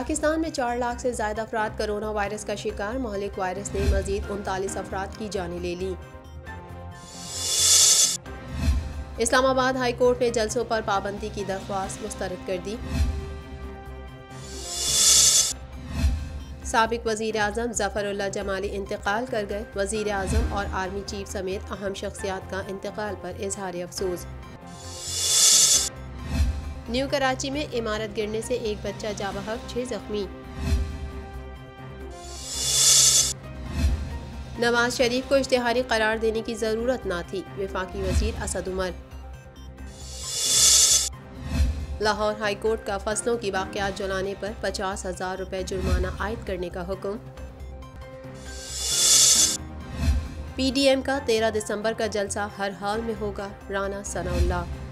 पाकिस्तान में 4 लाख से ज़्यादा अफराद कोरोना वायरस का शिकार। महलिक वायरस ने मजीद 39 अफराद की जानें ले ली। इस्लामाबाद हाई कोर्ट ने जलसों पर पाबंदी की दरख्वास्त मुस्तरद कर दी। साबिक वज़ीर आज़म ज़फ़रुल्लाह जमाली इंतकाल कर गए। वज़ीर आज़म और आर्मी चीफ समेत अहम शख्सियात का इंतकाल पर इजहार अफसोस। न्यू कराची में इमारत गिरने से एक बच्चा जाँ बहक, 6 जख्मी। नवाज शरीफ को इश्तिहारी करार देने की ज़रूरत ना थी, वफाकी वज़ीर असद उमर। लाहौर हाई कोर्ट का फसलों की बाक़ियात जलाने पर 50,000 रुपये जुर्माना आयद करने का हुक्म। PDM का 13 दिसंबर का जलसा हर हाल में होगा, राना सनाउल्लाह।